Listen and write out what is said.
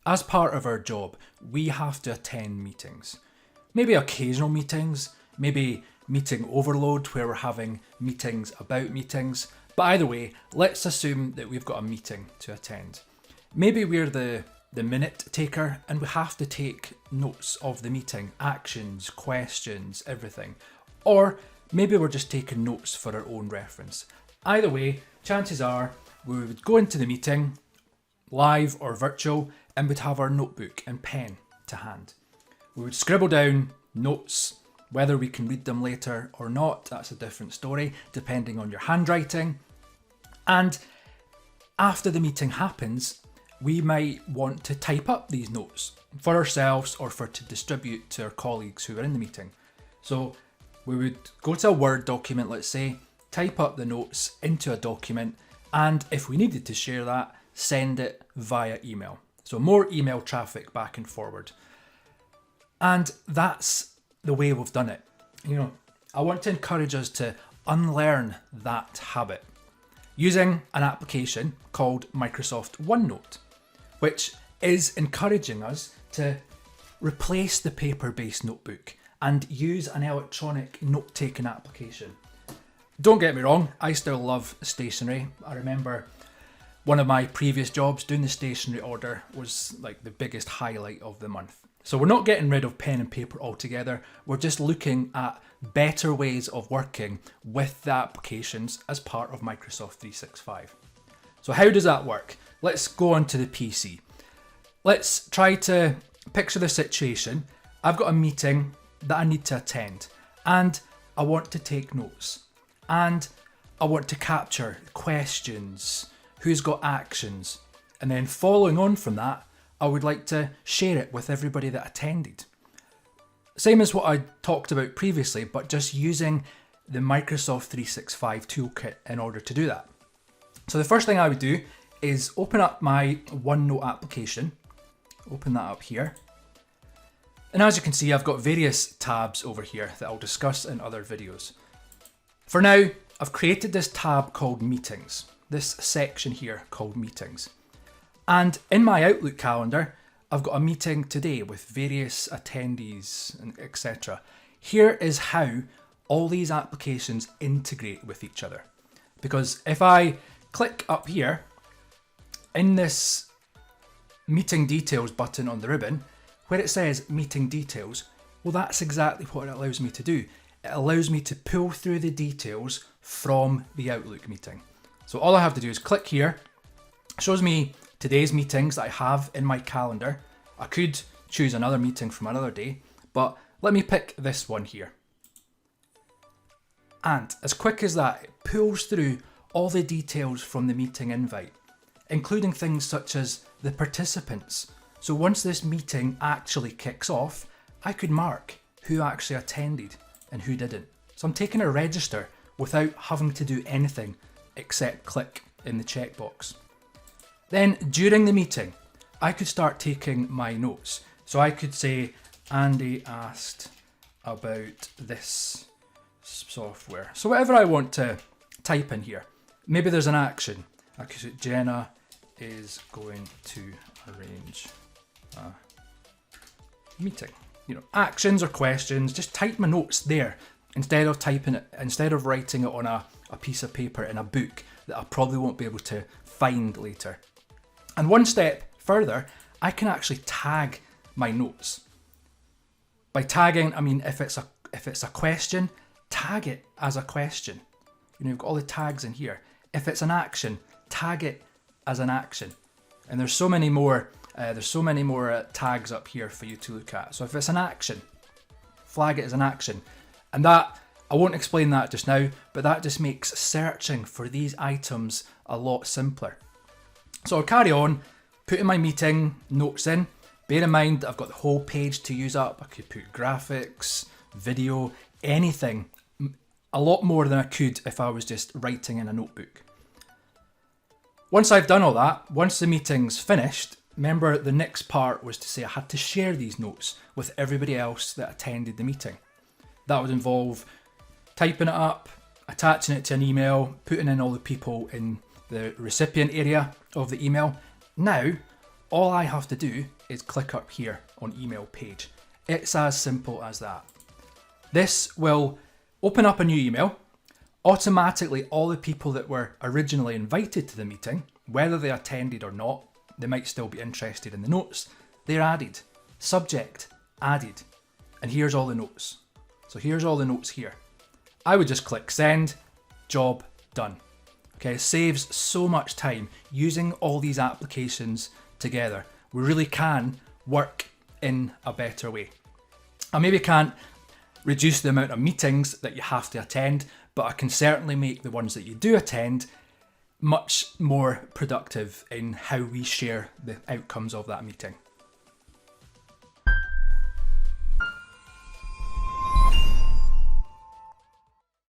As part of our job, we have to attend meetings. Maybe occasional meetings, maybe meeting overload where we're having meetings about meetings. But either way, let's assume that we've got a meeting to attend. Maybe we're the minute taker and we have to take notes of the meeting, actions, questions, everything. Or maybe we're just taking notes for our own reference. Either way, chances are we would go into the meeting, live or virtual, and we'd have our notebook and pen to hand. We would scribble down notes. Whether we can read them later or not, that's a different story, depending on your handwriting. And after the meeting happens, we might want to type up these notes for ourselves or to distribute to our colleagues who are in the meeting. So we would go to a Word document, let's say, type up the notes into a document, and if we needed to share that, send it via email. So more email traffic back and forward. And that's the way we've done it. I want to encourage us to unlearn that habit using an application called Microsoft OneNote, which is encouraging us to replace the paper-based notebook and use an electronic note-taking application. Don't get me wrong, I still love stationery. I remember one of my previous jobs, doing the stationery order was like the biggest highlight of the month. So we're not getting rid of pen and paper altogether. We're just looking at better ways of working with the applications as part of Microsoft 365. So how does that work? Let's go onto the PC. Let's try to picture the situation. I've got a meeting that I need to attend and I want to take notes and I want to capture questions, who's got actions, and then following on from that, I would like to share it with everybody that attended. Same as what I talked about previously, but just using the Microsoft 365 toolkit in order to do that. So the first thing I would do is open up my OneNote application, open that up here. And as you can see, I've got various tabs over here that I'll discuss in other videos. For now, I've created this tab called Meetings, this section here called Meetings. And in my Outlook calendar, I've got a meeting today with various attendees and etc. Here is how all these applications integrate with each other. Because if I click up here, in this meeting details button on the ribbon, where it says meeting details, well, that's exactly what it allows me to do. It allows me to pull through the details from the Outlook meeting. So all I have to do is click here, it shows me today's meetings that I have in my calendar. I could choose another meeting from another day, but let me pick this one here. And as quick as that, it pulls through all the details from the meeting invite, including things such as the participants. So once this meeting actually kicks off, I could mark who actually attended and who didn't. So I'm taking a register without having to do anything except click in the checkbox. Then during the meeting, I could start taking my notes. So I could say, Andy asked about this software. So whatever I want to type in here. Maybe there's an action. I could say, Jenna is going to arrange a meeting. Actions or questions, just type my notes there instead of writing it on a piece of paper in a book that I probably won't be able to find later. And one step further, I can actually tag my notes. By tagging, I mean if it's a question, tag it as a question. You've got all the tags in here. If it's an action, tag it as an action. And there's so many more tags up here for you to look at. So if it's an action, flag it as an action. And that, I won't explain that just now, but that just makes searching for these items a lot simpler. So I'll carry on putting my meeting notes in. Bear in mind that I've got the whole page to use up. I could put graphics, video, anything. A lot more than I could if I was just writing in a notebook. Once I've done all that, once the meeting's finished, remember the next part was to say I had to share these notes with everybody else that attended the meeting. That would involve typing it up, attaching it to an email, putting in all the people in the recipient area of the email. Now, all I have to do is click up here on email page. It's as simple as that. This will open up a new email. Automatically, all the people that were originally invited to the meeting, whether they attended or not, they might still be interested in the notes, they're added. Subject, added. And here's all the notes. So here's all the notes here. I would just click send, job done. Okay, it saves so much time using all these applications together. We really can work in a better way. I maybe can't reduce the amount of meetings that you have to attend, but I can certainly make the ones that you do attend much more productive in how we share the outcomes of that meeting.